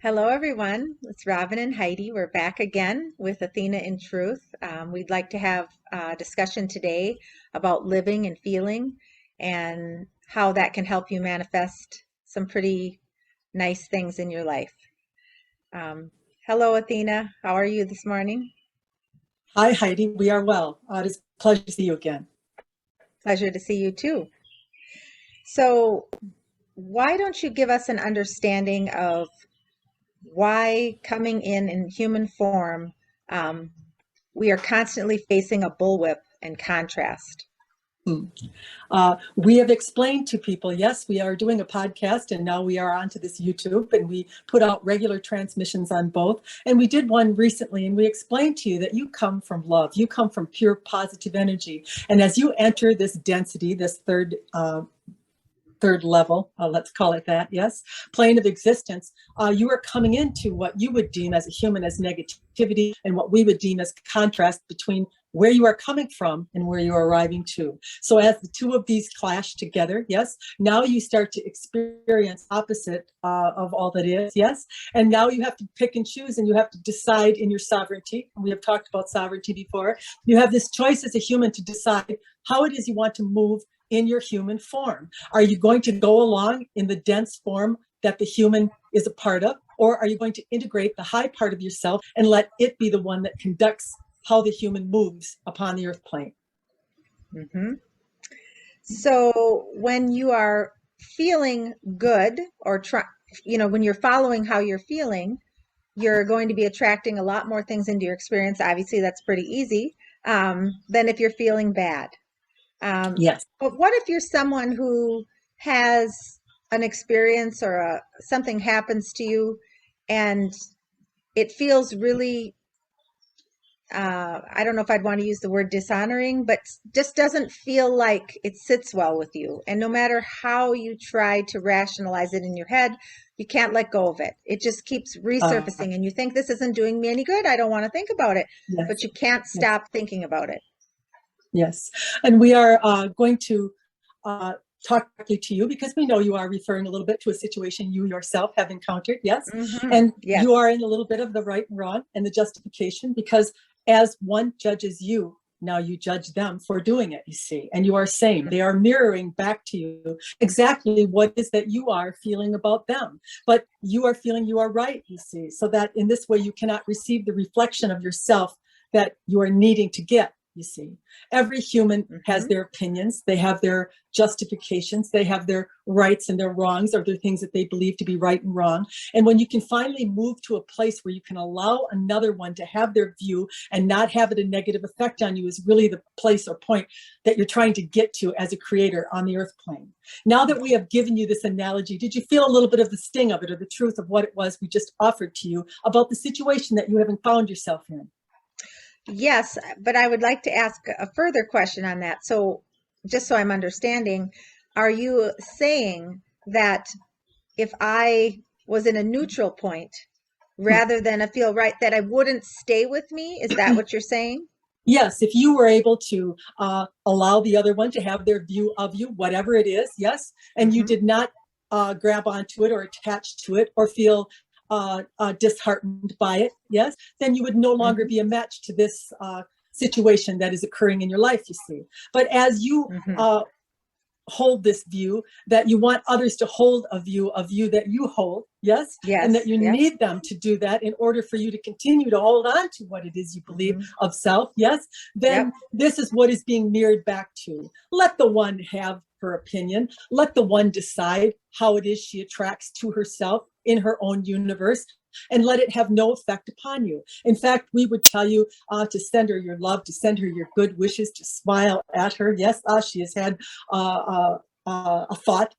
Hello, everyone. It's Robin and Heidi. We're back again with Athena in Truth. We'd like to have a discussion today about living and feeling and how that can help you manifest some pretty nice things in your life. Hello, Athena. How are you this morning? Hi, Heidi. We are well. It is a pleasure to see you again. Pleasure to see you too. So, why don't you give us an understanding of why coming in human form, we are constantly facing a bullwhip and contrast? We have explained to people, yes, we are doing a podcast and now we are onto this YouTube and we put out regular transmissions on both. And we did one recently and we explained to you that you come from love. You come from pure positive energy. And as you enter this density, this third level, let's call it that, yes, plane of existence, you are coming into what you would deem as a human as negativity and what we would deem as contrast between where you are coming from and where you are arriving to. So as the two of these clash together, yes, now you start to experience opposite of all that is, yes, and now you have to pick and choose and you have to decide in your sovereignty. We have talked about sovereignty before. You have this choice as a human to decide how it is you want to move in your human form. Are you going to go along in the dense form that the human is a part of, or are you going to integrate the high part of yourself and let it be the one that conducts how the human moves upon the earth plane? Mm-hmm. So when you are feeling good or when you're following how you're feeling, you're going to be attracting a lot more things into your experience. Obviously, that's pretty easy, than if you're feeling bad. Yes. But what if you're someone who has an experience or something happens to you and it feels really, I don't know if I'd want to use the word dishonoring, but just doesn't feel like it sits well with you. And no matter how you try to rationalize it in your head, you can't let go of it. It just keeps resurfacing and you think, this isn't doing me any good. I don't want to think about it, Yes. but you can't stop thinking about it. Yes, and we are going to talk to you because we know you are referring a little bit to a situation you yourself have encountered, yes? Mm-hmm. And Yes. you are in a little bit of the right and wrong and the justification because as one judges you, now you judge them for doing it, you see, and you are saying they are mirroring back to you exactly what is that you are feeling about them. But you are feeling you are right, you see, so that in this way you cannot receive the reflection of yourself that you are needing to get. You see, every human has their opinions, they have their justifications, they have their rights and their wrongs, or their things that they believe to be right and wrong. And when you can finally move to a place where you can allow another one to have their view and not have it a negative effect on you is really the place or point that you're trying to get to as a creator on the earth plane. Now that we have given you this analogy, did you feel a little bit of the sting of it or the truth of what it was we just offered to you about the situation that you haven't found yourself in? Yes, but I would like to ask a further question on that. So, just so I'm understanding, are you saying that if I was in a neutral point rather than a feel right, that I wouldn't stay with me? Is that what you're saying? Yes, if you were able to allow the other one to have their view of you, whatever it is, yes, and you did not grab onto it or attach to it or feel disheartened by it, yes, then you would no longer be a match to this situation that is occurring in your life, you see. But as you hold this view that you want others to hold a view of you that you hold, yes, and that you need them to do that in order for you to continue to hold on to what it is you believe of self, yes, then this is what is being mirrored back to. Let the one have her opinion. Let the one decide how it is she attracts to herself in her own universe, and let it have no effect upon you. In fact, we would tell you to send her your love, to send her your good wishes, to smile at her. Yes, she has had a thought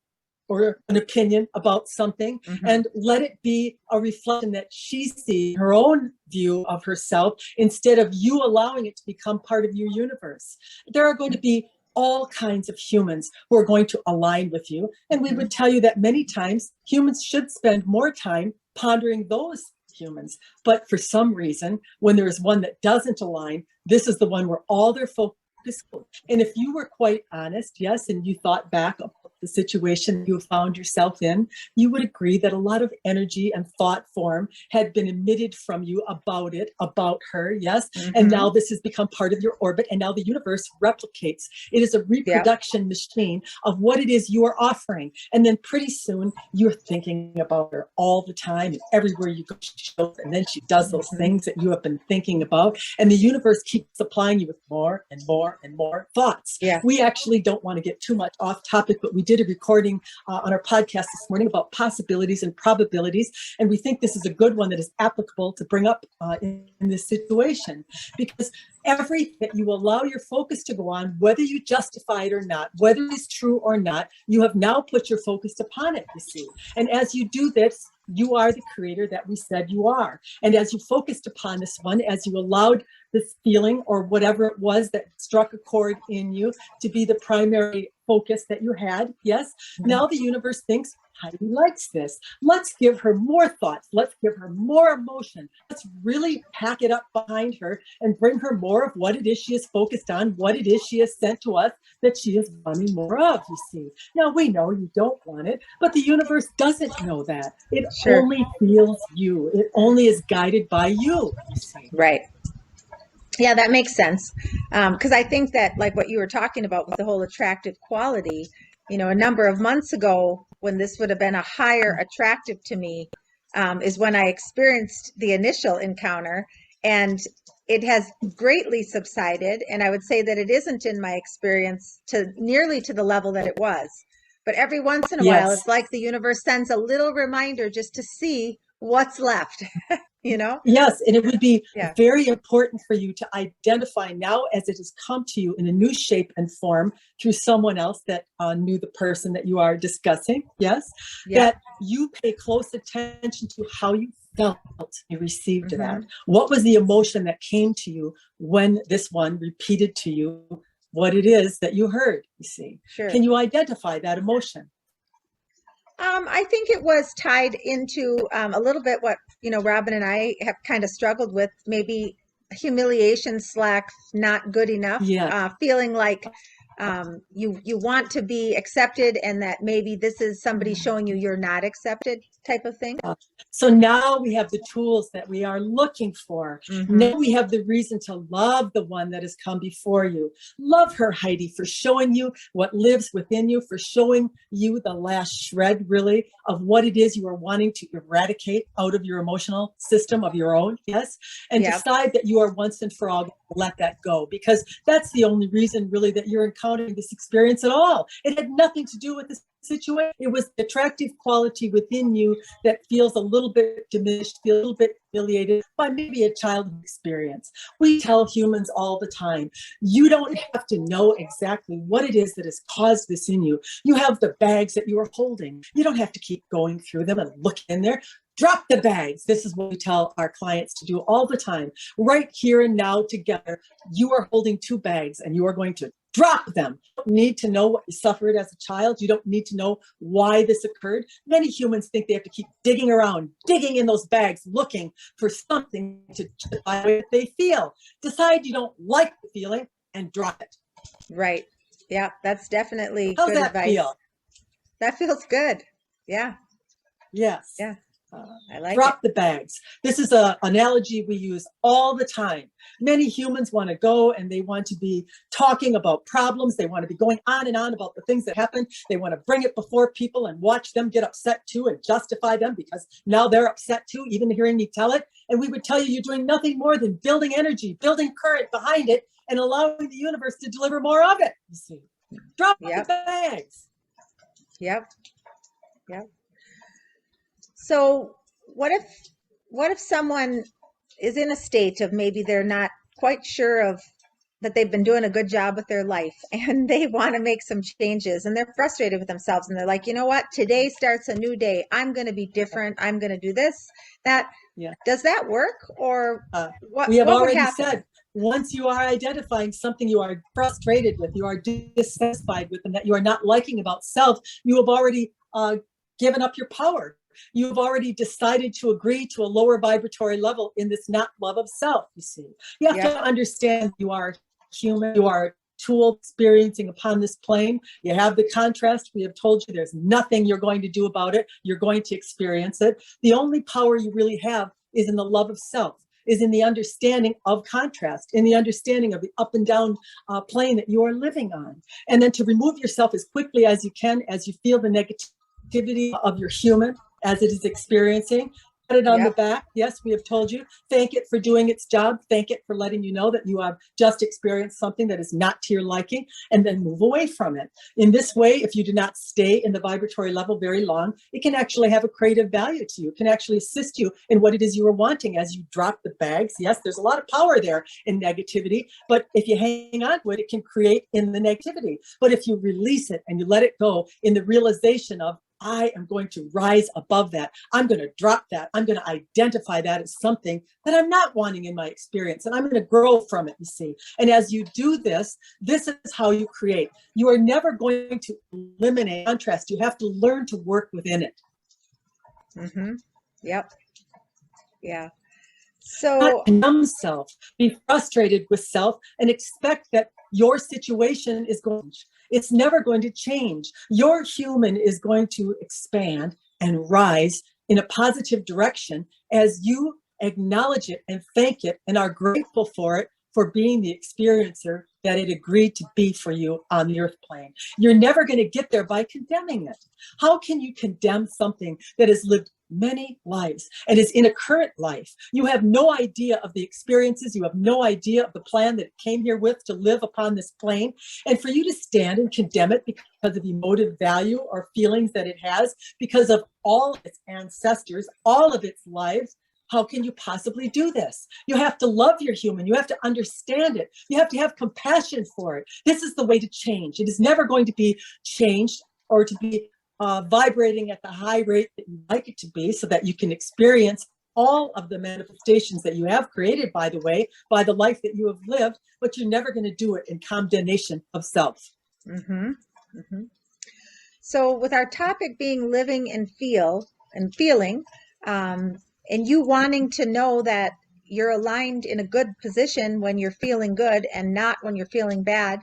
or an opinion about something, and let it be a reflection that she sees her own view of herself instead of you allowing it to become part of your universe. There are going to be all kinds of humans who are going to align with you. And we would tell you that many times humans should spend more time pondering those humans. But for some reason, when there is one that doesn't align, this is the one where all their focus. And if you were quite honest, yes, and you thought back about the situation you found yourself in, you would agree that a lot of energy and thought form had been emitted from you about it, about her, yes? And now this has become part of your orbit, and now the universe replicates. It is a reproduction machine of what it is you are offering. And then pretty soon, you're thinking about her all the time, and everywhere you go, she shows, and then she does those things that you have been thinking about. And the universe keeps supplying you with more and more and more thoughts. We actually don't want to get too much off topic, but we did a recording on our podcast this morning about possibilities and probabilities. And we think this is a good one that is applicable to bring up in this situation, because everything that you allow your focus to go on, whether you justify it or not, whether it's true or not, you have now put your focus upon it, you see. And as you do this, you are the creator that we said you are. And as you focused upon this one, as you allowed this feeling or whatever it was that struck a chord in you to be the primary focus that you had, yes, now the universe thinks, Heidi likes this. Let's give her more thoughts. Let's give her more emotion. Let's really pack it up behind her and bring her more of what it is she is focused on, what it is she has sent to us that she is wanting more of, you see. Now, we know you don't want it, but the universe doesn't know that. It only feels you. It only is guided by you see. Right. Yeah, that makes sense. Because I think that, like what you were talking about with the whole attractive quality, you know, a number of months ago, when this would have been a higher attractive to me, is when I experienced the initial encounter, and it has greatly subsided. And I would say that it isn't in my experience to nearly to the level that it was. But every once in a while, it's like the universe sends a little reminder just to see what's left, you know? Yes, and it would be very important for you to identify now as it has come to you in a new shape and form through someone else that knew the person that you are discussing, that you pay close attention to how you felt you received that. What was the emotion that came to you when this one repeated to you what it is that you heard, you see? Can you identify that emotion? I think it was tied into a little bit what, you know, Robin and I have kind of struggled with, maybe humiliation / not good enough, feeling like you want to be accepted, and that maybe this is somebody showing you you're not accepted, type of thing. So now we have the tools that we are looking for. Now we have the reason to love the one that has come before you. Love her, Heidi, for showing you what lives within you, for showing you the last shred, really, of what it is you are wanting to eradicate out of your emotional system of your own, and decide that you are once and for all let that go, because that's the only reason really that you're encountering this experience at all. It had nothing to do with this situation. It was the attractive quality within you that feels a little bit diminished, feels a little bit humiliated by maybe a childhood experience. We tell humans all the time, you don't have to know exactly what it is that has caused this in you. You have the bags that you are holding. You don't have to keep going through them and look in there. Drop the bags. This is what we tell our clients to do all the time. Right here and now together, you are holding 2 bags and you are going to drop them. You don't need to know what you suffered as a child. You don't need to know why this occurred. Many humans think they have to keep digging around, digging in those bags, looking for something to justify what they feel. Decide you don't like the feeling and drop it. Right. Yeah, that's definitely How's good that advice. feel? That feels good. Yeah. Yes. Yeah. I like drop the bags. This is an analogy we use all the time. Many humans want to go and they want to be talking about problems. They want to be going on and on about the things that happen. They want to bring it before people and watch them get upset too and justify them because now they're upset too, even hearing me tell it. And we would tell you you're doing nothing more than building energy, building current behind it, and allowing the universe to deliver more of it. You see, drop the bags. Yep. So what if someone is in a state of maybe they're not quite sure of that they've been doing a good job with their life and they want to make some changes and they're frustrated with themselves and they're like, you know what? Today starts a new day. I'm going to be different. I'm going to do this. That Yeah. does that work, or We have what would already happen? said, once you are identifying something you are frustrated with, you are dissatisfied with, and that you are not liking about self, you have already given up your power. You've already decided to agree to a lower vibratory level in this not love of self, you see. You have Yep. to understand you are human, you are a tool experiencing upon this plane. You have the contrast. We have told you there's nothing you're going to do about it. You're going to experience it. The only power you really have is in the love of self, is in the understanding of contrast, in the understanding of the up and down plane that you are living on. And then to remove yourself as quickly as you can, as you feel the negativity of your human, as it is experiencing. Pat it on the Yep. back. Yes, we have told you. Thank it for doing its job. Thank it for letting you know that you have just experienced something that is not to your liking, and then move away from it. In this way, if you do not stay in the vibratory level very long, it can actually have a creative value to you. It can actually assist you in what it is you are wanting as you drop the bags. Yes, there's a lot of power there in negativity, but if you hang on to it, it can create in the negativity. But if you release it and you let it go in the realization of, I am going to rise above that. I'm going to drop that. I'm going to identify that as something that I'm not wanting in my experience. And I'm going to grow from it, you see. And as you do this, this is how you create. You are never going to eliminate contrast. You have to learn to work within it. Mm-hmm. Yep. Yeah. Not So, numb self, be frustrated with self, and expect that your situation is going to change. It's never going to change. Your human is going to expand and rise in a positive direction as you acknowledge it and thank it and are grateful for it, for being the experiencer that it agreed to be for you on the earth plane. You're never going to get there by condemning it. How can you condemn something that has lived many lives and is in a current life? You have no idea of the experiences. You have no idea of the plan that it came here with to live upon this plane. And for you to stand and condemn it because of emotive value or feelings that it has, because of all its ancestors, all of its lives, how can you possibly do this? You have to love your human. You have to understand it. You have to have compassion for it. This is the way to change. It is never going to be changed or to be vibrating at the high rate that you like it to be, so that you can experience all of the manifestations that you have created, by the way, by the life that you have lived, but you're never going to do it in condemnation of self. mm-hmm. Mm-hmm. So with our topic being living and feeling, and you wanting to know that you're aligned in a good position when you're feeling good and not when you're feeling bad,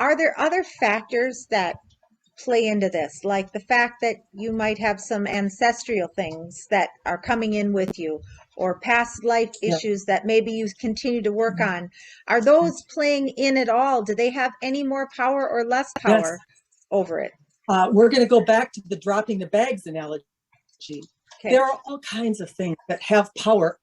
are there other factors that play into this, like the fact that you might have some ancestral things that are coming in with you, or past life Yeah. issues that maybe you continue to work on? Are those playing in at all? Do they have any more power or less Yes. power over it? We're going to go back to the dropping the bags analogy. Okay. There are all kinds of things that have power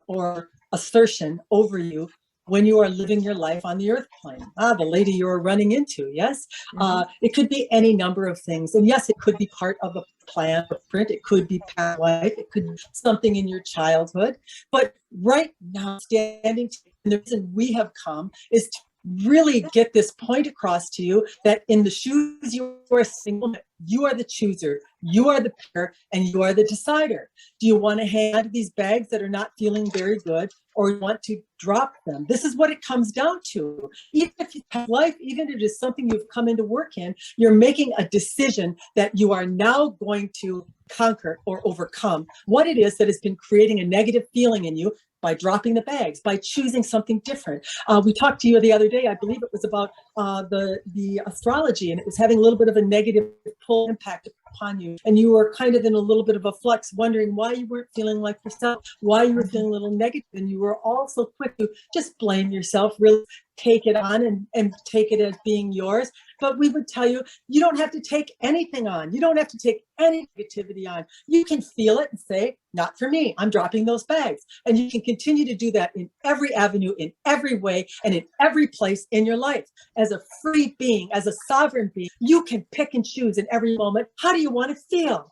or assertion over you when you are living your life on the earth plane. The lady you are running into, yes? Mm-hmm. It could be any number of things. And yes, it could be part of a plan or print. It could be past life. It could be something in your childhood. But right now, standing, and the reason we have come is to really get this point across to you that in the shoes you are single, you are the chooser, you are the picker, and you are the decider. Do you want to hang on to these bags that are not feeling very good, or you want to drop them? This is what it comes down to. Even if you have life, even if it is something you've come into work in, you're making a decision that you are now going to conquer or overcome what it is that has been creating a negative feeling in you by dropping the bags, by choosing something different. We talked to you the other day, I believe it was about the astrology, and it was having a little bit of a negative pull impact upon you. And you were kind of in a little bit of a flux, wondering why you weren't feeling like yourself, why you were feeling a little negative. And you were also quick to just blame yourself, really take it on and take it as being yours. But we would tell you, you don't have to take anything on. You don't have to take any negativity on. You can feel it and say, not for me, I'm dropping those bags. And you can continue to do that in every avenue, in every way, and in every place in your life. As a free being, as a sovereign being, you can pick and choose in every moment. How do you want to feel?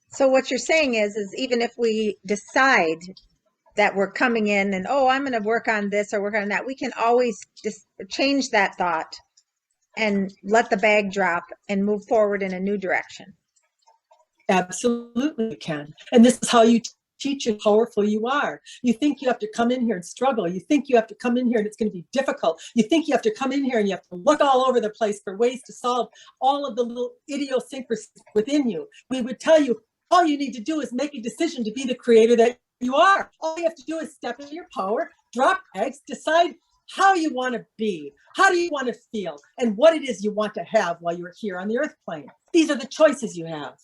So what you're saying is even if we decide that we're coming in and, oh, I'm going to work on this or work on that. We can always just change that thought and let the bag drop and move forward in a new direction. Absolutely you can. And this is how you teach how powerful you are. You think you have to come in here and struggle. You think you have to come in here and it's going to be difficult. You think you have to come in here and you have to look all over the place for ways to solve all of the little idiosyncrasies within you. We would tell you all you need to do is make a decision to be the creator that you are. All you have to do is step into your power, drop eggs, decide how you want to be, how do you want to feel, and what it is you want to have while you're here on the earth plane. These are the choices you have.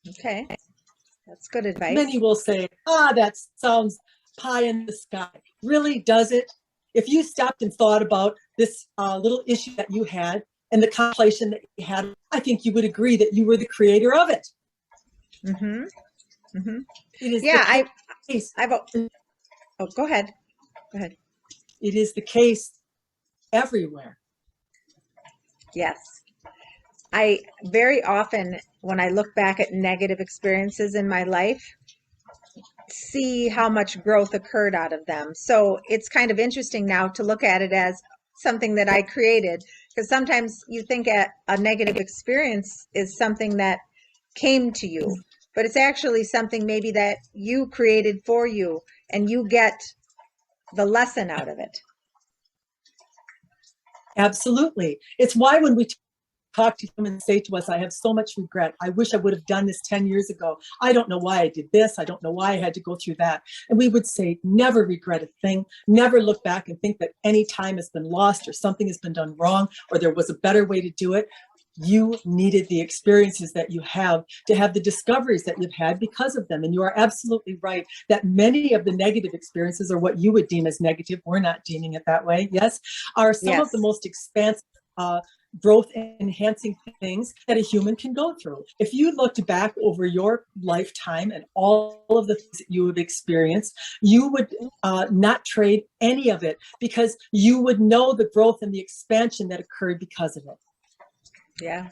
Okay. That's good advice. Many will say, that sounds pie in the sky. Really, does it? If you stopped and thought about this little issue that you had and the contemplation that you had, I think you would agree that you were the creator of it. Mm-hmm. Mm-hmm. It is yeah, the case. Oh, go ahead. Go ahead. It is the case everywhere. Yes. I very often, when I look back at negative experiences in my life, see how much growth occurred out of them. So it's kind of interesting now to look at it as something that I created, because sometimes you think a negative experience is something that came to you, but it's actually something maybe that you created for you and you get the lesson out of it. Absolutely. It's why when we talk to them and say to us, I have so much regret. I wish I would have done this 10 years ago. I don't know why I did this. I don't know why I had to go through that. And we would say, never regret a thing. Never look back and think that any time has been lost or something has been done wrong or there was a better way to do it. You needed the experiences that you have to have the discoveries that you've had because of them. And you are absolutely right that many of the negative experiences, or what you would deem as negative, we're not deeming it that way, yes, are some of the most expansive growth enhancing things that a human can go through. If you looked back over your lifetime and all of the things that you have experienced, you would not trade any of it because you would know the growth and the expansion that occurred because of it. Yeah.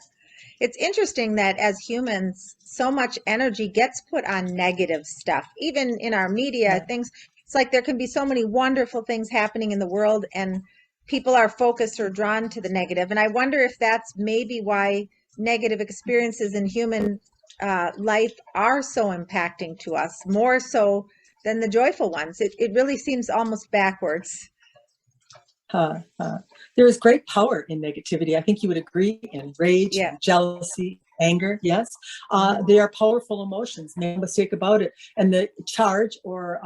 It's interesting that as humans, so much energy gets put on negative stuff. Even in our media, things, it's like there can be so many wonderful things happening in the world and people are focused or drawn to the negative. And I wonder if that's maybe why negative experiences in human life are so impacting to us, more so than the joyful ones. It really seems almost backwards. There is great power in negativity. I think you would agree, in rage, and jealousy, anger. Yes, they are powerful emotions. No mistake about it. And the charge or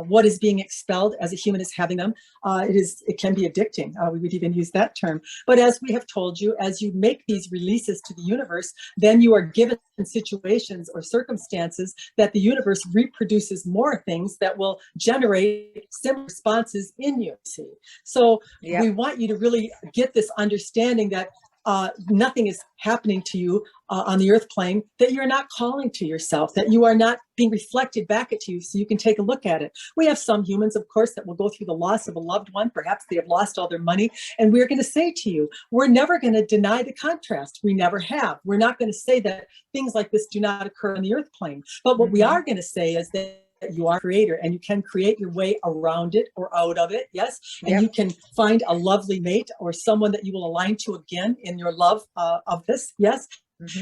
what is being expelled as a human is having them, it can be addicting. We would even use that term. But as we have told you, as you make these releases to the universe, then you are given situations or circumstances that the universe reproduces more things that will generate similar responses in you. See, so we want you to really get this understanding that nothing is happening to you on the earth plane that you're not calling to yourself, that you are not being reflected back at you, so you can take a look at it. We have some humans, of course, that will go through the loss of a loved one. Perhaps they have lost all their money. And we're going to say to you, we're never going to deny the contrast. We never have. We're not going to say that things like this do not occur on the earth plane. But what we are going to say is that you are a creator and you can create your way around it or out of it. Yes. And you can find a lovely mate or someone that you will align to again in your love of this. Yes.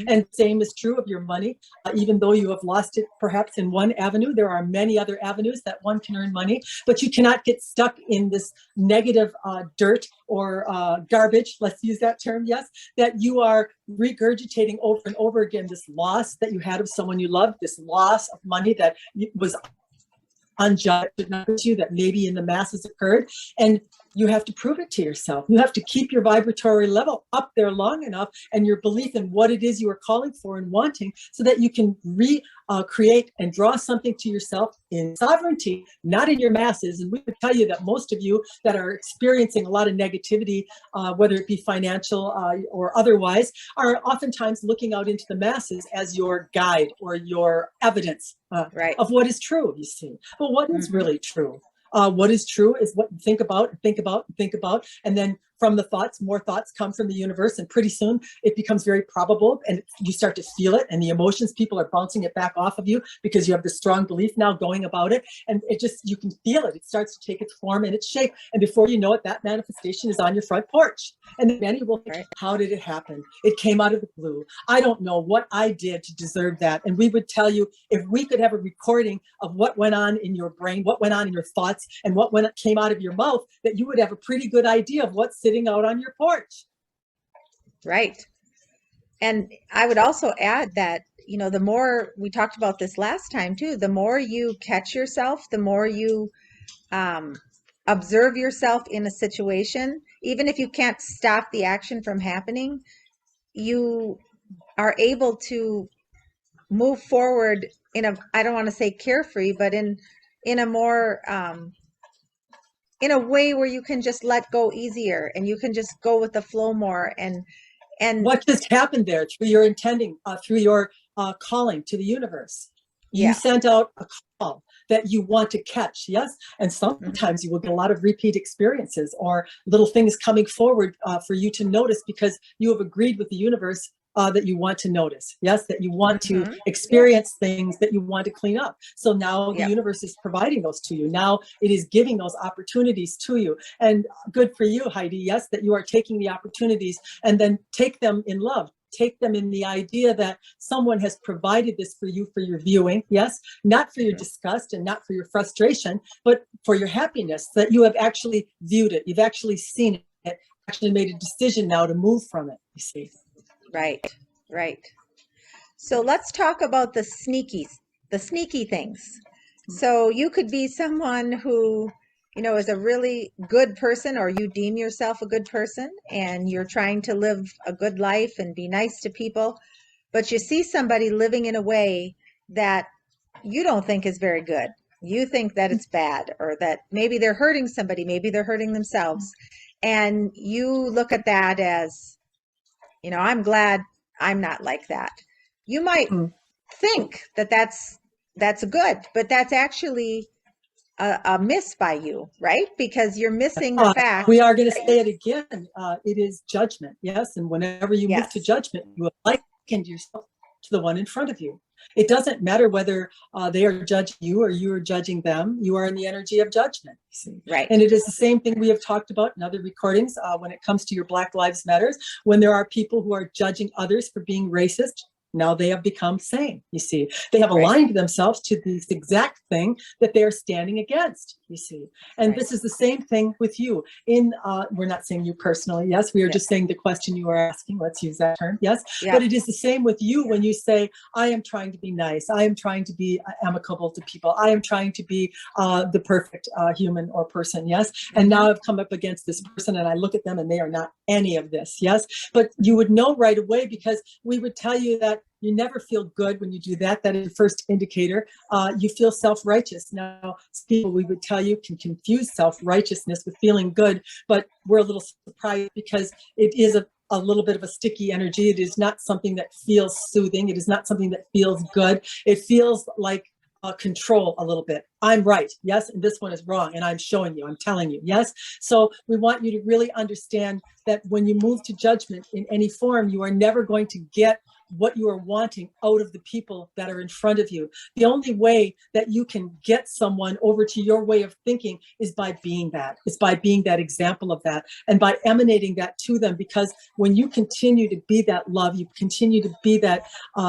And same is true of your money. Even though you have lost it perhaps in one avenue, there are many other avenues that one can earn money, but you cannot get stuck in this negative dirt or garbage, let's use that term, yes, that you are regurgitating over and over again, this loss that you had of someone you loved, this loss of money that was unjust, that maybe in the masses occurred, and you have to prove it to yourself. You have to keep your vibratory level up there long enough and your belief in what it is you are calling for and wanting so that you can recreate and draw something to yourself in sovereignty, not in your masses. And we would tell you that most of you that are experiencing a lot of negativity, whether it be financial or otherwise, are oftentimes looking out into the masses as your guide or your evidence of what is true, you see. But what is really true? What is true is what you think about, and think about, and think about, and then from the thoughts, more thoughts come from the universe, and pretty soon it becomes very probable, and you start to feel it, and the emotions, people are bouncing it back off of you because you have this strong belief now going about it, and it just, you can feel it. It starts to take its form and its shape, and before you know it, that manifestation is on your front porch. And then many will think, how did it happen? It came out of the blue. I don't know what I did to deserve that. And we would tell you, if we could have a recording of what went on in your brain, what went on in your thoughts, and what came out of your mouth, that you would have a pretty good idea of what's sitting out on your porch. Right. And I would also add that, you know, the more, we talked about this last time too, the more you catch yourself, the more you observe yourself in a situation, even if you can't stop the action from happening, you are able to move forward in a, I don't want to say carefree, but in a more in a way where you can just let go easier, and you can just go with the flow more. And what just happened there through your intending, through your calling to the universe? You sent out a call that you want to catch, yes? And sometimes you will get a lot of repeat experiences or little things coming forward for you to notice, because you have agreed with the universe that you want to notice, yes? That you want to experience things that you want to clean up. So now the universe is providing those to you. Now it is giving those opportunities to you. And good for you, Heidi, yes, that you are taking the opportunities, and then take them in love. Take them in the idea that someone has provided this for you for your viewing, yes, not for your disgust and not for your frustration, but for your happiness, that you have actually viewed it, you've actually seen it, actually made a decision now to move from it, you see. Right, right. So let's talk about the sneaky things. So you could be someone who, you know, is a really good person, or you deem yourself a good person, and you're trying to live a good life and be nice to people, but you see somebody living in a way that you don't think is very good. You think that it's bad, or that maybe they're hurting somebody, maybe they're hurting themselves. And you look at that as, you know, I'm glad I'm not like that. You might think that that's good, but that's actually a miss by you, right? Because you're missing the fact. We are going to say it again. It is judgment, yes. And whenever you move to judgment, you have likened yourself to the one in front of you. It doesn't matter whether they are judging you or you are judging them. You are in the energy of judgment. Right. And it is the same thing we have talked about in other recordings when it comes to your Black Lives Matters. When there are people who are judging others for being racist, now they have become sane, you see. They have aligned themselves to this exact thing that they are standing against, you see. And this is the same thing with you. We're not saying you personally, yes, we are just saying the question you are asking, let's use that term, yes. But it is the same with you when you say, I am trying to be nice, I am trying to be amicable to people, I am trying to be the perfect human or person, yes. And now I've come up against this person and I look at them and they are not any of this, yes. But you would know right away, because we would tell you that you never feel good when you do that. That is the first indicator. You feel self-righteous. Now, people, we would tell you, can confuse self-righteousness with feeling good, but we're a little surprised because it is a little bit of a sticky energy. It is not something that feels soothing. It is not something that feels good. It feels like control a little bit. I'm right, yes, and this one is wrong, and I'm showing you, I'm telling you, yes. So we want you to really understand that when you move to judgment in any form, you are never going to get what you are wanting out of the people that are in front of you. The only way that you can get someone over to your way of thinking is by being that. It's by being that example of that, and by emanating that to them. Because when you continue to be that love, you continue to be that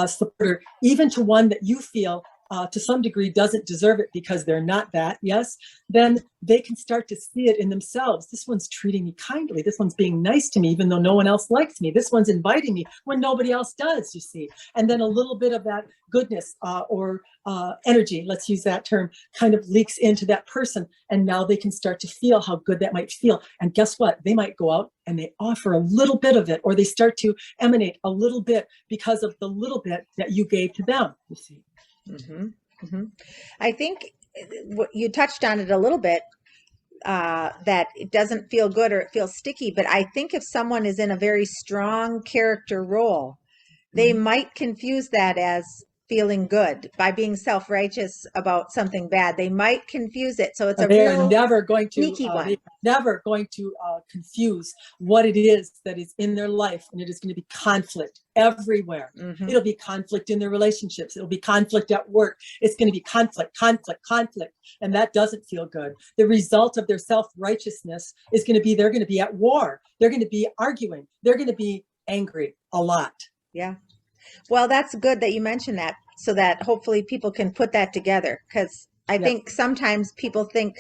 supporter, even to one that you feel to some degree doesn't deserve it because they're not that, yes, then they can start to see it in themselves. This one's treating me kindly. This one's being nice to me, even though no one else likes me. This one's inviting me when nobody else does, you see. And then a little bit of that goodness or energy, let's use that term, kind of leaks into that person. And now they can start to feel how good that might feel. And guess what? They might go out and they offer a little bit of it, or they start to emanate a little bit because of the little bit that you gave to them, you see. I think you touched on it a little bit, that it doesn't feel good or it feels sticky. But I think if someone is in a very strong character role, they might confuse that as feeling good, by being self-righteous about something bad. They might confuse it. So it's a They are real never going to sneaky one. confuse what it is that is in their life, and it is going to be conflict everywhere. Mm-hmm. It'll be conflict in their relationships. It'll be conflict at work. It's going to be conflict, and that doesn't feel good. The result of their self-righteousness is going to be they're going to be at war. They're going to be arguing. They're going to be angry a lot. Yeah. Well, that's good that you mentioned that, so that hopefully people can put that together. Because I think sometimes people think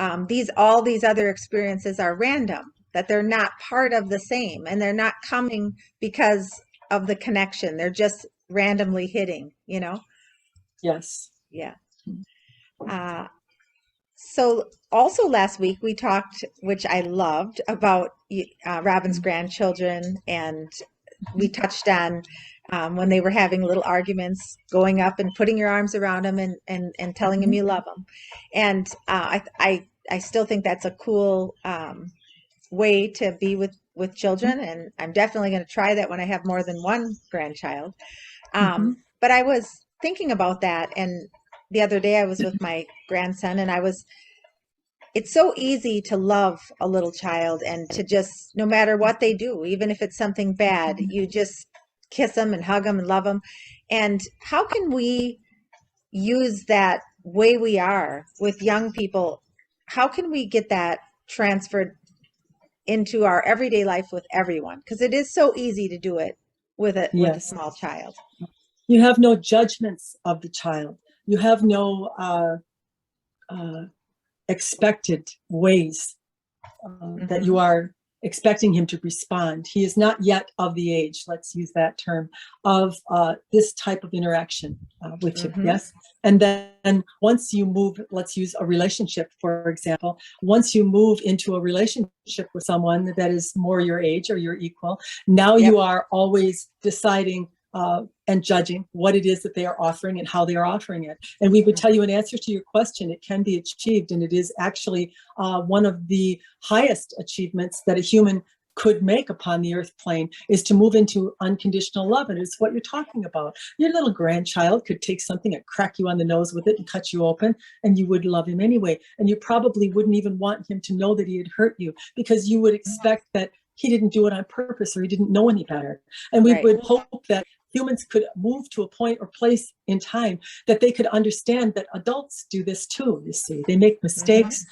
all these other experiences are random, that they're not part of the same, and they're not coming because of the connection. They're just randomly hitting, you know? Yes. Yeah. So also last week we talked, which I loved, about Robin's grandchildren, and we touched on when they were having little arguments, going up and putting your arms around them and telling them you love them. And I still think that's a cool way to be with children, and I'm definitely going to try that when I have more than one grandchild. But I was thinking about that, and the other day I was with my grandson, and it's so easy to love a little child, and to just, no matter what they do, even if it's something bad, you just kiss them and hug them and love them. And how can we use that way we are with young people? How can we get that transferred into our everyday life with everyone? Because it is so easy to do it with a small child. You have no judgments of the child. You have no expected ways that you are expecting him to respond. He is not yet of the age, let's use that term, of this type of interaction with you. Yes. And then once you move, let's use a relationship, for example, once you move into a relationship with someone that is more your age or your equal, now you are always deciding and judging what it is that they are offering and how they are offering it. And we would tell you, in answer to your question, it can be achieved. And it is actually one of the highest achievements that a human could make upon the earth plane, is to move into unconditional love. And it's what you're talking about. Your little grandchild could take something and crack you on the nose with it and cut you open, and you would love him anyway. And you probably wouldn't even want him to know that he had hurt you, because you would expect that he didn't do it on purpose, or he didn't know any better. And we would hope that humans could move to a point or place in time that they could understand that adults do this too. You see, they make mistakes,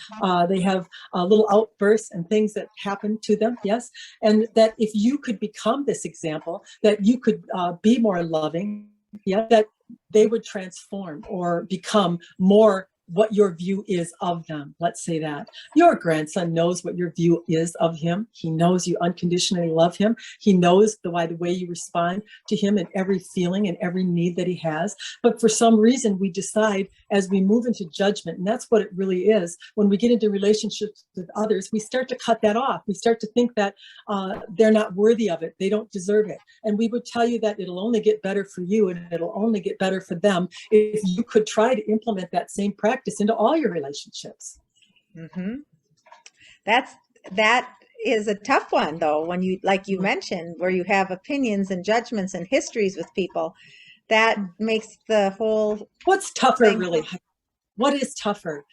they have little outbursts and things that happen to them. Yes. And that if you could become this example, that you could be more loving, that they would transform or become more what your view is of them. Let's say that your grandson knows what your view is of him. He knows you unconditionally love him. He knows the way you respond to him and every feeling and every need that he has. But for some reason, we decide as we move into judgment, and that's what it really is. When we get into relationships with others, we start to cut that off. We start to think that they're not worthy of it. They don't deserve it. And we would tell you that it'll only get better for you, and it'll only get better for them if you could try to implement that same practice into all your relationships. That is a tough one, though, when you, like you mentioned, where you have opinions and judgments and histories with people. That makes the whole what's tougher really. What is tougher?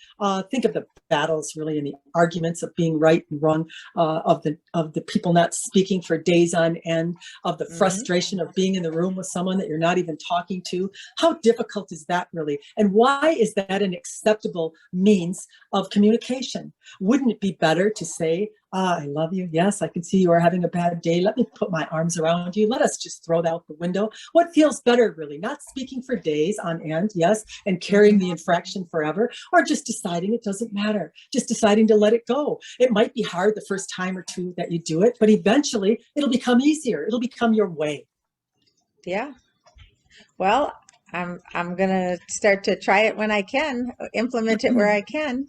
Think of the battles, really, and the arguments of being right and wrong, of the people not speaking for days on end, of the frustration of being in the room with someone that you're not even talking to. How difficult is that, really? And why is that an acceptable means of communication? Wouldn't it be better to say, I love you. Yes, I can see you are having a bad day. Let me put my arms around you. Let us just throw that out the window. What feels better, really? Not speaking for days on end, yes, and carrying the infraction forever, or just deciding it doesn't matter, just deciding to let it go. It might be hard the first time or two that you do it, but eventually it'll become easier. It'll become your way. Yeah. Well, I'm going to start to try it when I can, implement it where I can.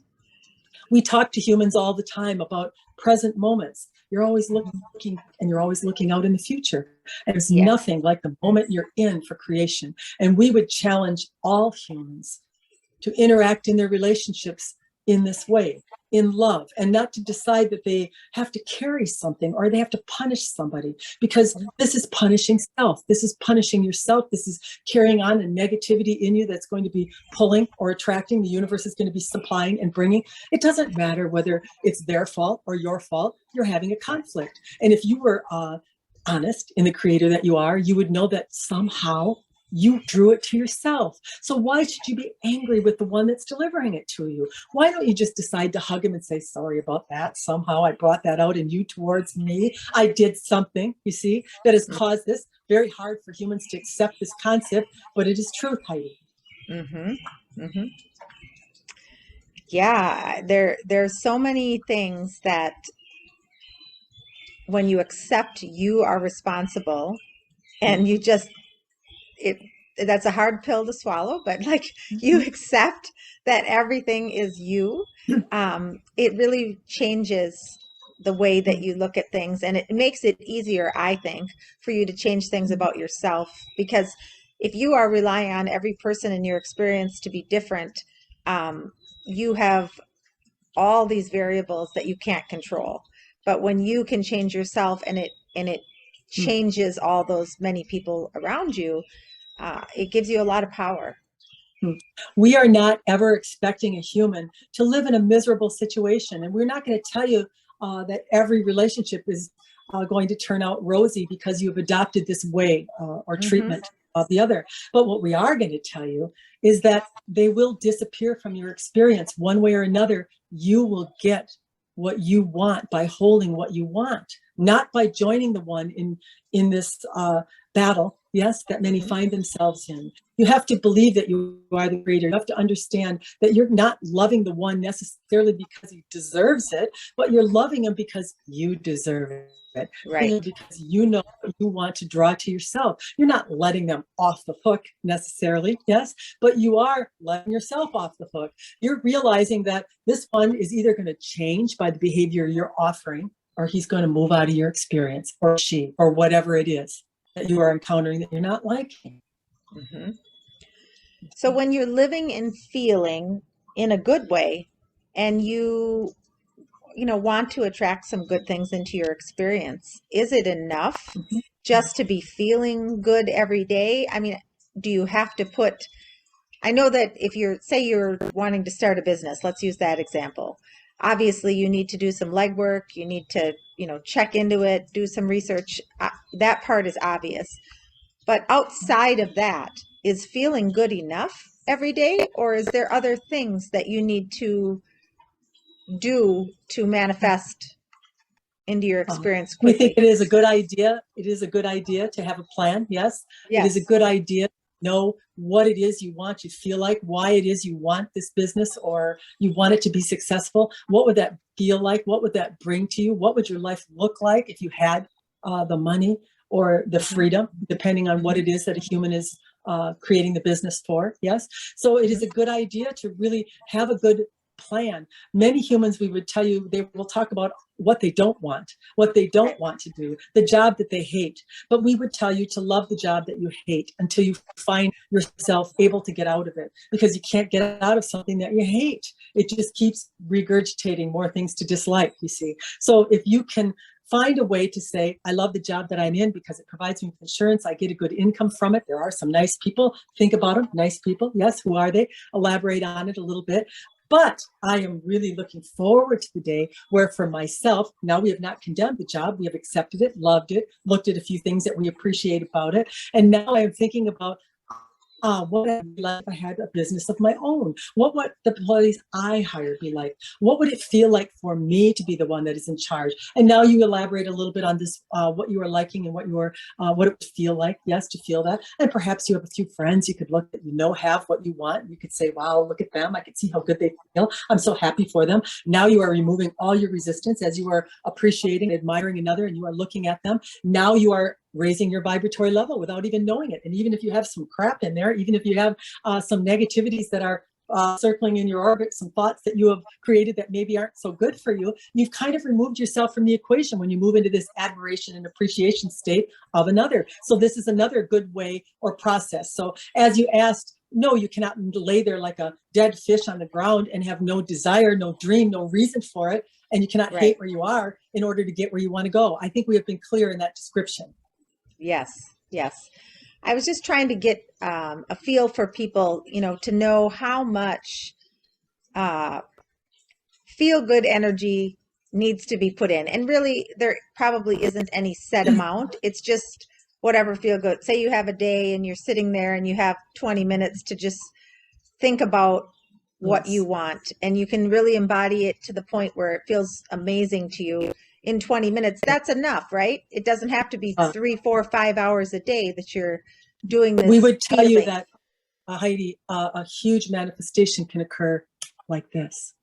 We talk to humans all the time about present moments. You're always looking, and you're always looking out in the future. And there's nothing like the moment you're in for creation. And we would challenge all humans to interact in their relationships in this way. in love, and not to decide that they have to carry something or they have to punish somebody, because this is punishing self. This is punishing yourself. This is carrying on a negativity in you that's going to be pulling or attracting. The universe is going to be supplying and bringing. It doesn't matter whether it's their fault or your fault. You're having a conflict. And if you were honest in the creator that you are, you would know that somehow you drew it to yourself. So why should you be angry with the one that's delivering it to you? Why don't you just decide to hug him and say, sorry about that. Somehow I brought that out in you towards me. I did something, you see, that has caused this. Very hard for humans to accept this concept, but it is truth, Heidi. Mm-hmm. Mm-hmm. Yeah, there's so many things that when you accept you are responsible and you just it that's a hard pill to swallow, but like you accept that everything is you, it really changes the way that you look at things, and it makes it easier, I think, for you to change things about yourself. Because if you are relying on every person in your experience to be different, you have all these variables that you can't control. But when you can change yourself, and it changes all those many people around you, it gives you a lot of power. We are not ever expecting a human to live in a miserable situation. And we're not going to tell you that every relationship is going to turn out rosy because you've adopted this way or treatment of the other. But what we are going to tell you is that they will disappear from your experience one way or another. You will get what you want by holding what you want, not by joining the one in this battle, yes, that many find themselves in. You have to believe that you are the creator. You have to understand that you're not loving the one necessarily because he deserves it, but you're loving him because you deserve it. Right. Because you know what you want to draw to yourself. You're not letting them off the hook necessarily, yes, but you are letting yourself off the hook. You're realizing that this one is either going to change by the behavior you're offering, or he's going to move out of your experience, or she, or whatever it is that you are encountering that you're not liking. Mm-hmm. So when you're living and feeling in a good way, and you want to attract some good things into your experience, is it enough just to be feeling good every day? I mean, do you have to I know that if you're wanting to start a business, let's use that example. Obviously, you need to do some legwork. You need to, check into it, do some research. That part is obvious. But outside of that, is feeling good enough every day, or is there other things that you need to do to manifest into your experience We think quickly? it is a good idea. It is a good idea to have a plan. Yes. It is a Yes. good idea to know what it is you want, you feel like, why it is you want this business, or you want it to be successful. What would that feel like? What would that bring to you? What would your life look like if you had the money or the freedom, depending on what it is that a human is creating the business for? Yes. So it is a good idea to really have a good plan. Many humans, we would tell you, they will talk about what they don't want to do, the job that they hate. But we would tell you to love the job that you hate until you find yourself able to get out of it, because you can't get out of something that you hate. It just keeps regurgitating more things to dislike, you see. So if you can find a way to say, I love the job that I'm in because it provides me with insurance. I get a good income from it. There are some nice people. Think about them. Nice people. Yes. Who are they? Elaborate on it a little bit. But I am really looking forward to the day where, for myself, now we have not condemned the job. We have accepted it, loved it, looked at a few things that we appreciate about it. And now I'm thinking about what would it be like if I had a business of my own? What would the employees I hired be like? What would it feel like for me to be the one that is in charge? And now you elaborate a little bit on this, what you are liking and what it would feel like, yes, to feel that. And perhaps you have a few friends you could look at, have what you want. You could say, wow, look at them. I can see how good they feel. I'm so happy for them. Now you are removing all your resistance as you are appreciating, admiring another, and you are looking at them. Now you are raising your vibratory level without even knowing it. And even if you have some crap in there, even if you have some negativities that are circling in your orbit, some thoughts that you have created that maybe aren't so good for you, you've kind of removed yourself from the equation when you move into this admiration and appreciation state of another. So this is another good way or process. So as you asked, no, you cannot lay there like a dead fish on the ground and have no desire, no dream, no reason for it. And you cannot hate where you are in order to get where you want to go. I think we have been clear in that description. Yes, yes. I was just trying to get a feel for people, to know how much uh, feel good energy needs to be put in. And really, there probably isn't any set amount. It's just whatever feel good. Say you have a day and you're sitting there and you have 20 minutes to just think about what you want, and you can really embody it to the point where it feels amazing to you in 20 minutes. That's enough, right? It doesn't have to be 3, 4, 5 hours a day that you're doing this. We would tell you feeling. that, Heidi, a huge manifestation can occur like this.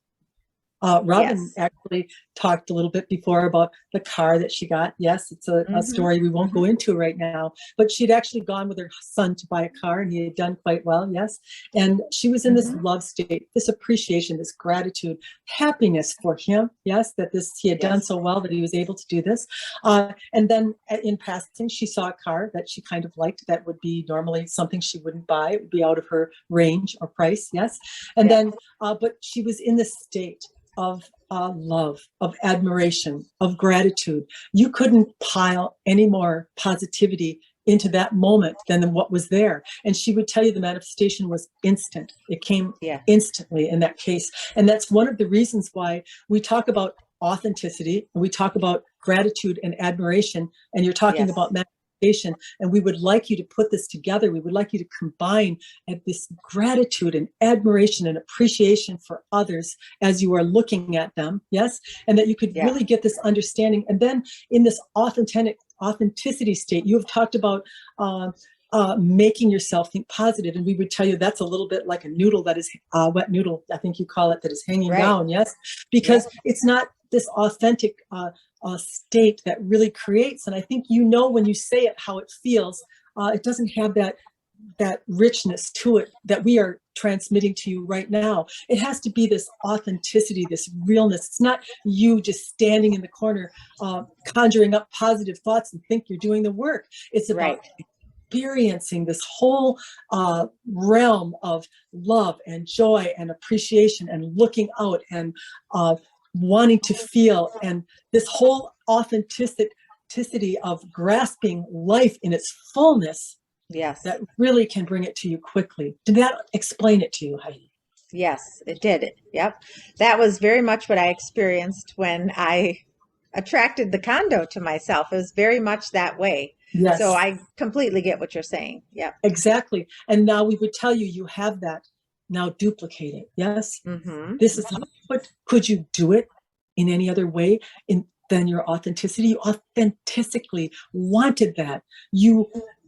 Robin actually talked a little bit before about the car that she got. Yes, it's a story we won't go into right now, but she'd actually gone with her son to buy a car, and he had done quite well. Yes. And she was in this love state, this appreciation, this gratitude, happiness for him. Yes. That he had done so well that he was able to do this. And then in passing, she saw a car that she kind of liked that would be normally something she wouldn't buy. It would be out of her range or price. Yes. And then, but she was in this state of love, of admiration, of gratitude. You couldn't pile any more positivity into that moment than what was there. And she would tell you the manifestation was instant. It came instantly in that case. And that's one of the reasons why we talk about authenticity, and we talk about gratitude and admiration, and you're talking about manifestation. And we would like you to put this together. We would like you to combine this gratitude and admiration and appreciation for others as you are looking at them. Yes. And that you could really get this understanding. And then in this authenticity state, you have talked about making yourself think positive. And we would tell you that's a little bit like a noodle that is wet noodle, I think you call it, that is hanging down. Yes. Because it's not this authentic state that really creates. And I think, when you say it, how it feels, it doesn't have that richness to it that we are transmitting to you right now. It has to be this authenticity, this realness. It's not you just standing in the corner, conjuring up positive thoughts and think you're doing the work. It's about experiencing this whole realm of love and joy and appreciation and looking out and wanting to feel, and this whole authenticity of grasping life in its fullness. Yes. That really can bring it to you quickly. Did that explain it to you, Heidi? Yes, it did. Yep. That was very much what I experienced when I attracted the condo to myself. It was very much that way. Yes. So I completely get what you're saying. Yeah. Exactly. And now we would tell you, you have that. Now duplicate it. Yes. This is how, but could you do it in any other way than your authenticity? You authentically wanted that.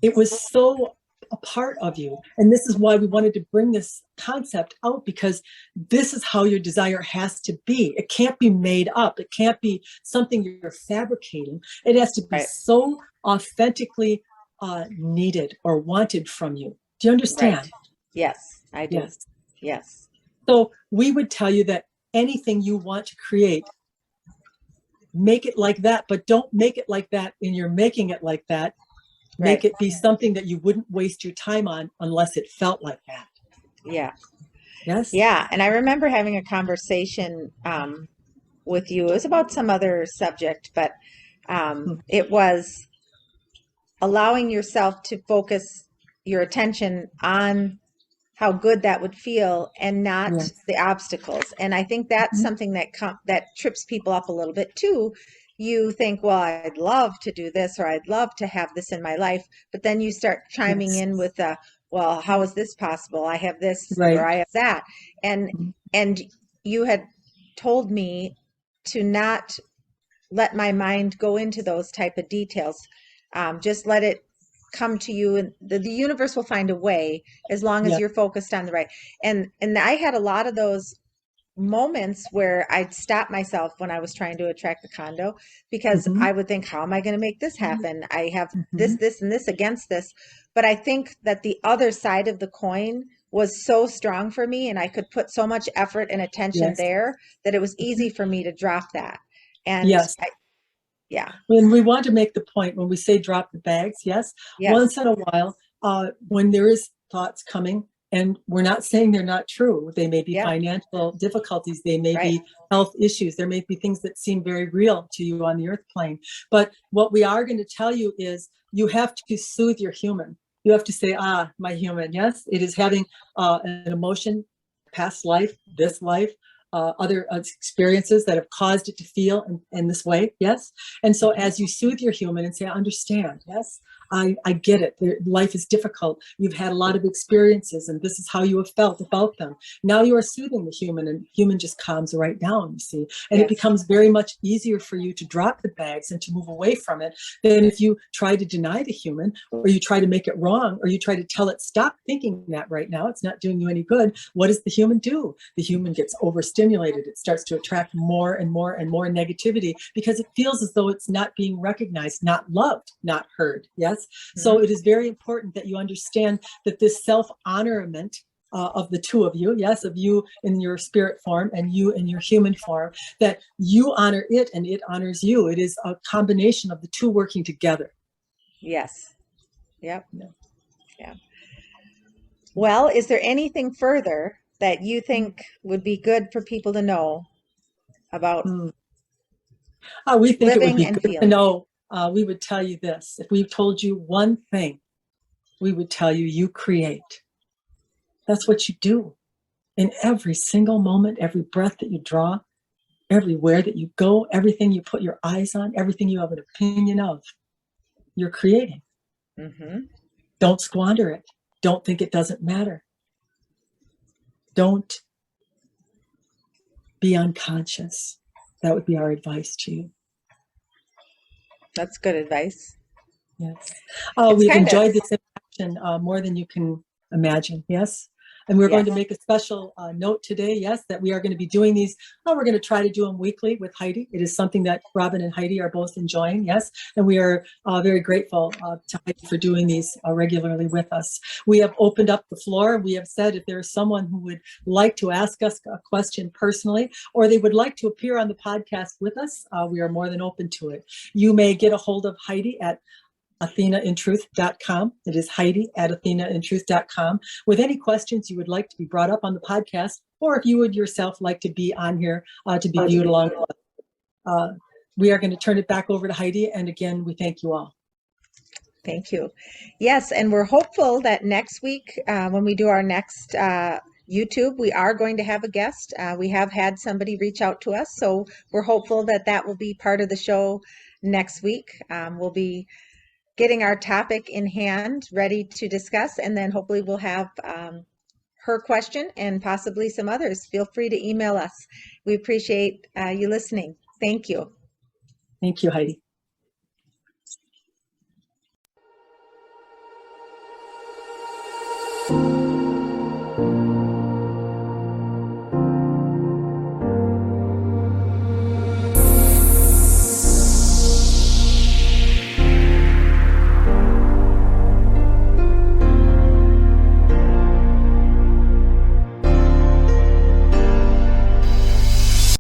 It was so a part of you. And this is why we wanted to bring this concept out, because this is how your desire has to be. It can't be made up. It can't be something you're fabricating. It has to be so authentically needed or wanted from you. Do you understand? Right. Yes, I do. Yes. So we would tell you that anything you want to create, make it like that, but don't make it like that and you're making it like that. Make it be something that you wouldn't waste your time on unless it felt like that. Yeah. Yes. Yeah. And I remember having a conversation with you. It was about some other subject, but it was allowing yourself to focus your attention on how good that would feel and not the obstacles. And I think that's something that trips people up a little bit too. You think, well, I'd love to do this, or I'd love to have this in my life. But then you start chiming in with, well, how is this possible? I have this, or I have that. And you had told me to not let my mind go into those type of details. Just let it come to you, and the universe will find a way as long as you're focused on the right. And I had a lot of those moments where I'd stop myself when I was trying to attract the condo, because I would think, how am I going to make this happen? I have this, and this against this. But I think that the other side of the coin was so strong for me, and I could put so much effort and attention there that it was easy for me to drop that. And when we want to make the point, when we say drop the bags, once in a while, when there is thoughts coming, And we're not saying they're not true. They may be Yeah. financial difficulties. They may Right. be health issues. There may be things that seem very real to you on the earth plane. But what we are going to tell you is you have to soothe your human. You have to say, my human. Yes, it is having an emotion, past life, this life, other experiences that have caused it to feel in this way. Yes. And so as you soothe your human and say, I understand. Yes. I get it. Life is difficult. You've had a lot of experiences and this is how you have felt about them. Now you are soothing the human and human just calms right down, you see. And it becomes very much easier for you to drop the bags and to move away from it than if you try to deny the human, or you try to make it wrong, or you try to tell it, stop thinking that right now. It's not doing you any good. What does the human do? The human gets overstimulated. It starts to attract more and more and more negativity because it feels as though it's not being recognized, not loved, not heard. Yes. So it is very important that you understand that this self-honorment of the two of you, yes, of you in your spirit form and you in your human form, that you honor it and it honors you. It is a combination of the two working together. Yes. Yep. Yeah. Well, is there anything further that you think would be good for people to know about we think it would living be and good to feeling? know. We would tell you this. If we told you one thing, we would tell you, you create. That's what you do in every single moment, every breath that you draw, everywhere that you go, everything you put your eyes on, everything you have an opinion of, you're creating. Don't squander it. Don't think it doesn't matter. Don't be unconscious. That would be our advice to you. That's good advice. Yes. It's We've kind of, enjoyed this interaction more than you can imagine. Yes. And we're going to yes. make a special note today, yes, that we are going to be doing these. We're going to try to do them weekly with Heidi. It is something that Robin and Heidi are both enjoying, yes. And we are very grateful to Heidi for doing these regularly with us. We have opened up the floor. We have said if there is someone who would like to ask us a question personally, or they would like to appear on the podcast with us, we are more than open to it. You may get a hold of Heidi at athenaintruth.com. It is Heidi at athenaintruth.com with any questions you would like to be brought up on the podcast, or if you would yourself like to be on here to be viewed along with us. We are going to turn it back over to Heidi. And again, we thank you all. Thank you. Yes, and we're hopeful that next week, when we do our next YouTube, we are going to have a guest. We have had somebody reach out to us, so we're hopeful that that will be part of the show next week. We'll be getting our topic in hand, ready to discuss, and then hopefully we'll have her question and possibly some others. Feel free to email us. We appreciate you listening. Thank you. Thank you, Heidi.